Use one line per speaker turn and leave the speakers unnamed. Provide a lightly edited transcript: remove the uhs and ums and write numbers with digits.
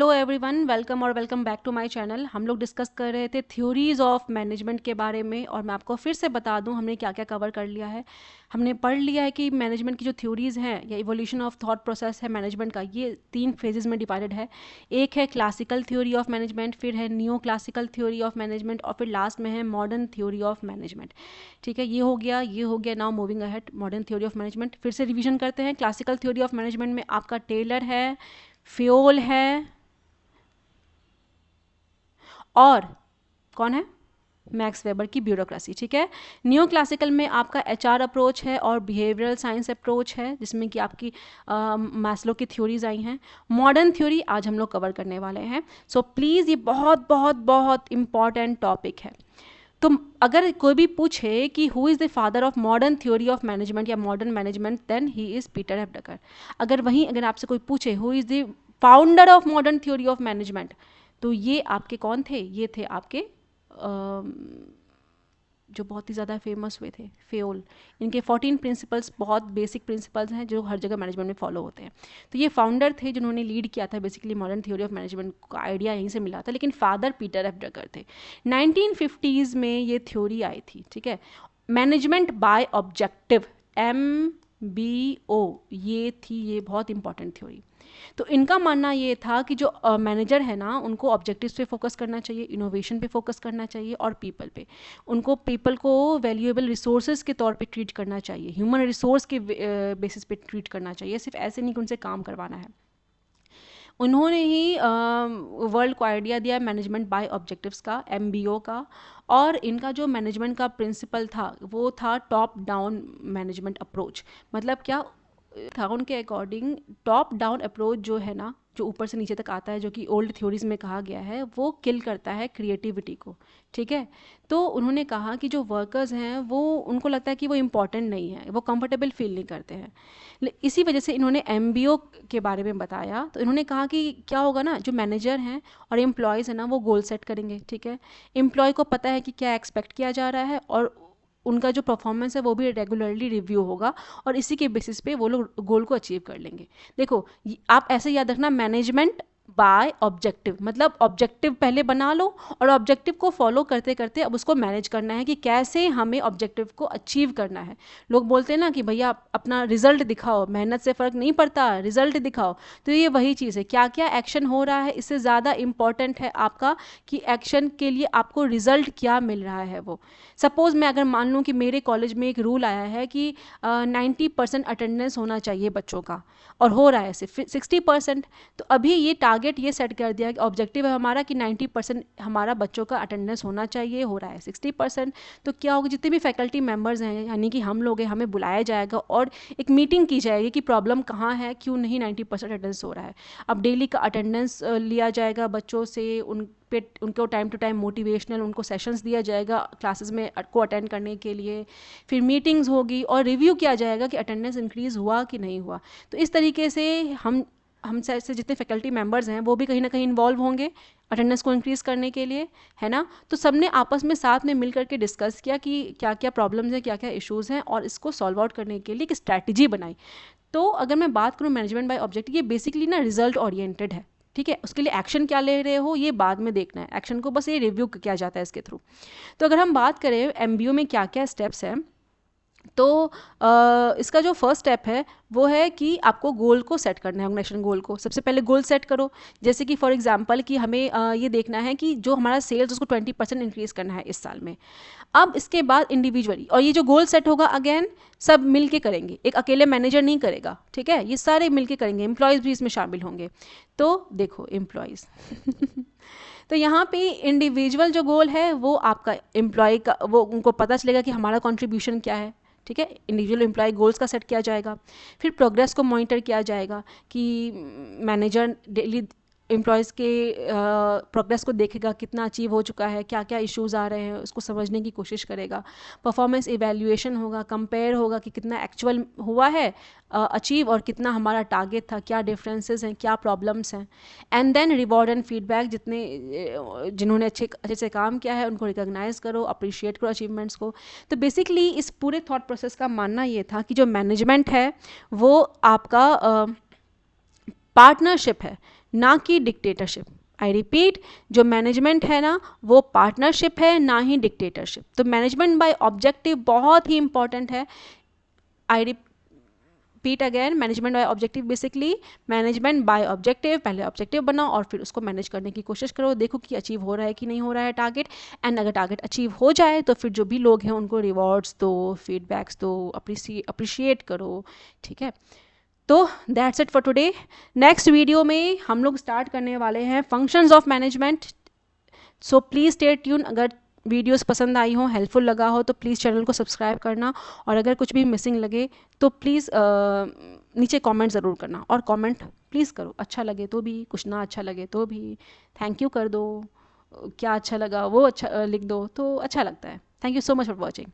Hello everyone, welcome back to my channel. हम लोग discuss कर रहे थे थ्योरीज ऑफ मैनेजमेंट के बारे में, और मैं आपको फिर से बता दूं हमने क्या क्या कवर कर लिया है। हमने पढ़ लिया है कि मैनेजमेंट की जो थ्योरीज हैं या इवोल्यूशन ऑफ थॉट प्रोसेस है मैनेजमेंट का, ये 3 फेजेस में डिवाइडेड है। एक है क्लासिकल थ्योरी ऑफ मैनेजमेंट, फिर है new classical theory of management, और फिर लास्ट में है मॉडर्न थ्योरी ऑफ मैनेजमेंट। ठीक है, ये हो गया। Now moving ahead, modern theory of management फिर से रिविजन करते हैं। क्लासिकल थ्योरी ऑफ मैनेजमेंट में आपका टेलर है, फ्योल है, और कौन है, मैक्स वेबर की ब्यूरोक्रेसी। ठीक है, न्यू क्लासिकल में आपका एचआर अप्रोच है और बिहेवियरल साइंस अप्रोच है, जिसमें कि आपकी मैस्लो की थ्योरीज आई हैं। मॉडर्न थ्योरी आज हम लोग कवर करने वाले हैं। सो प्लीज़, ये बहुत बहुत बहुत इंपॉर्टेंट टॉपिक है। तो अगर कोई भी पूछे कि who is the father of modern theory of management या modern management, then he is Peter F Drucker. अगर आपसे कोई पूछे who is the founder of modern theory of management, तो ये आपके कौन थे? ये थे आपके जो बहुत ही ज़्यादा फेमस हुए थे, फेयोल। इनके 14 प्रिंसिपल्स बहुत बेसिक प्रिंसिपल्स हैं जो हर जगह मैनेजमेंट में फॉलो होते हैं। तो ये फाउंडर थे जिन्होंने लीड किया था। Basically modern theory of management का आइडिया यहीं से मिला था, लेकिन फादर पीटर एफ ड्रकर थे। 1950s में ये थ्योरी आई थी। ठीक है, मैनेजमेंट बाय ऑब्जेक्टिव, MBO, ये बहुत इंपॉर्टेंट थ्योरी। तो इनका मानना ये था कि जो मैनेजर है ना, उनको ऑब्जेक्टिव्स पे फोकस करना चाहिए, इनोवेशन पे फोकस करना चाहिए, और पीपल पे। उनको पीपल को वैल्यूएबल रिसोर्सेज के तौर पे ट्रीट करना चाहिए, ह्यूमन रिसोर्स के बेसिस पे ट्रीट करना चाहिए, सिर्फ ऐसे नहीं कि उनसे काम करवाना है। उन्होंने ही वर्ल्ड को आइडिया दिया मैनेजमेंट बाय ऑब्जेक्टिव्स का, MBO का। और इनका जो मैनेजमेंट का प्रिंसिपल था वो था टॉप डाउन मैनेजमेंट अप्रोच। मतलब क्या था उनके अकॉर्डिंग? टॉप डाउन अप्रोच जो है ना, जो ऊपर से नीचे तक आता है, जो कि ओल्ड थ्योरीज में कहा गया है, वो किल करता है क्रिएटिविटी को। ठीक है, तो उन्होंने कहा कि जो वर्कर्स हैं वो, उनको लगता है कि वो इम्पॉर्टेंट नहीं है, वो कंफर्टेबल फील नहीं करते हैं। इसी वजह से इन्होंने MBO के बारे में बताया। तो इन्होंने कहा कि क्या होगा ना, जो मैनेजर हैं और एम्प्लॉयज़ हैं ना, वो गोल सेट करेंगे। ठीक है, एम्प्लॉय को पता है कि क्या एक्सपेक्ट किया जा रहा है, और उनका जो परफॉर्मेंस है वो भी रेगुलरली रिव्यू होगा, और इसी के बेसिस पे वो लोग गोल को अचीव कर लेंगे। देखो, आप ऐसे याद रखना, मैनेजमेंट बाय ऑब्जेक्टिव, मतलब ऑब्जेक्टिव पहले बना लो, और ऑब्जेक्टिव को फॉलो करते करते अब उसको मैनेज करना है कि कैसे हमें ऑब्जेक्टिव को अचीव करना है। लोग बोलते हैं ना कि भैया अपना रिजल्ट दिखाओ, मेहनत से फ़र्क नहीं पड़ता, रिजल्ट दिखाओ। तो ये वही चीज़ है, क्या क्या एक्शन हो रहा है, इससे ज़्यादा इंपॉर्टेंट है आपका कि एक्शन के लिए आपको रिजल्ट क्या मिल रहा है। वो सपोज़ मैं अगर मान लूँ कि मेरे कॉलेज में एक रूल आया है कि 90% अटेंडेंस होना चाहिए बच्चों का, और हो रहा है सिर्फ 60%। तो अभी ये टारगेट ये सेट कर दिया कि ऑब्जेक्टिव है हमारा कि 90% हमारा बच्चों का अटेंडेंस होना चाहिए, हो रहा है 60%। तो क्या होगा, जितने भी फैकल्टी मेंबर्स हैं, यानी कि हम लोग हैं, हमें बुलाया जाएगा और एक मीटिंग की जाएगी कि प्रॉब्लम कहाँ है, क्यों नहीं 90% अटेंडेंस हो रहा है। अब डेली का अटेंडेंस लिया जाएगा बच्चों से, उनको टाइम टू टाइम मोटिवेशनल उनको सेशंस दिया जाएगा क्लासेस में को अटेंड करने के लिए। फिर मीटिंग्स होगी और रिव्यू किया जाएगा कि अटेंडेंस इंक्रीज़ हुआ कि नहीं हुआ। तो इस तरीके से हम से जितने फैकल्टी मेंबर्स हैं वो भी कहीं ना कहीं इन्वॉल्व होंगे अटेंडेंस को इंक्रीज़ करने के लिए, है ना। तो सबने आपस में साथ में मिल करके डिस्कस किया कि क्या क्या प्रॉब्लम्स हैं, क्या क्या इश्यूज़ हैं, और इसको सॉल्व आउट करने के लिए एक स्ट्रैटेजी बनाई। तो अगर मैं बात करूँ मैनेजमेंट बाय ऑब्जेक्टिव, ये बेसिकली ना रिजल्ट ओरिएंटेड है। ठीक है, उसके लिए एक्शन क्या ले रहे हो ये बाद में देखना है, एक्शन को बस ये रिव्यू किया जाता है इसके थ्रू। तो अगर हम बात करें MBO में क्या क्या स्टेप्स हैं, तो इसका जो फर्स्ट स्टेप है वो है कि आपको गोल को सेट करना है, ऑर्गेनाइजेशन गोल को। सबसे पहले गोल सेट करो, जैसे कि फॉर एग्जांपल कि हमें ये देखना है कि जो हमारा सेल्स उसको 20% इंक्रीज़ करना है इस साल में। अब इसके बाद इंडिविजुअली, और ये जो गोल सेट होगा अगेन सब मिल के करेंगे, एक अकेले मैनेजर नहीं करेगा। ठीक है, ये सारे मिल के करेंगे, एम्प्लॉयज़ भी इसमें शामिल होंगे। तो देखो एम्प्लॉयज़ तो यहाँ पे इंडिविजुअल जो गोल है वो आपका एम्प्लॉय का, वो उनको पता चलेगा कि हमारा कंट्रीब्यूशन क्या है। ठीक है, इंडिविजुअल एम्प्लॉय गोल्स का सेट किया जाएगा। फिर प्रोग्रेस को मॉनिटर किया जाएगा कि मैनेजर डेली एम्प्लॉयज़ के प्रोग्रेस को देखेगा, कितना अचीव हो चुका है, क्या क्या इश्यूज़ आ रहे हैं उसको समझने की कोशिश करेगा। परफॉर्मेंस इवैल्यूएशन होगा, कंपेयर होगा कि कितना एक्चुअल हुआ है अचीव, और कितना हमारा टारगेट था, क्या डिफरेंसेस हैं, क्या प्रॉब्लम्स हैं। And then reward and feedback, जिन्होंने अच्छे से काम किया है उनको रिकॉग्नाइज करो, अप्रिशिएट करो अचीवमेंट्स को। तो बेसिकली इस पूरे थॉट प्रोसेस का मानना ये था कि जो मैनेजमेंट है वो आपका पार्टनरशिप है। ना कि डिक्टेटरशिप। आई रिपीट, जो मैनेजमेंट है ना वो पार्टनरशिप है, ना ही डिक्टेटरशिप। तो मैनेजमेंट बाय ऑब्जेक्टिव बहुत ही इंपॉर्टेंट है। I repeat again, management by objective basically management by objective, पहले ऑब्जेक्टिव बनाओ और फिर उसको मैनेज करने की कोशिश करो, देखो कि अचीव हो रहा है कि नहीं हो रहा है टारगेट। एंड अगर टारगेट अचीव हो जाए तो फिर जो भी लोग हैं उनको रिवॉर्ड्स दो, फीडबैक्स दो, अप्रिशिएट करो, ठीक है। तो that's it for today. Next video में हम लोग स्टार्ट करने वाले हैं functions of management. So please stay tune. अगर वीडियोस पसंद आई हो, हेल्पफुल लगा हो तो प्लीज़ चैनल को सब्सक्राइब करना, और अगर कुछ भी मिसिंग लगे तो प्लीज़ नीचे कमेंट ज़रूर करना, और कमेंट प्लीज़ करो, अच्छा लगे तो भी, कुछ ना अच्छा लगे तो भी थैंक यू कर दो, क्या अच्छा लगा वो अच्छा लिख दो तो अच्छा लगता है। Thank you so much for watching.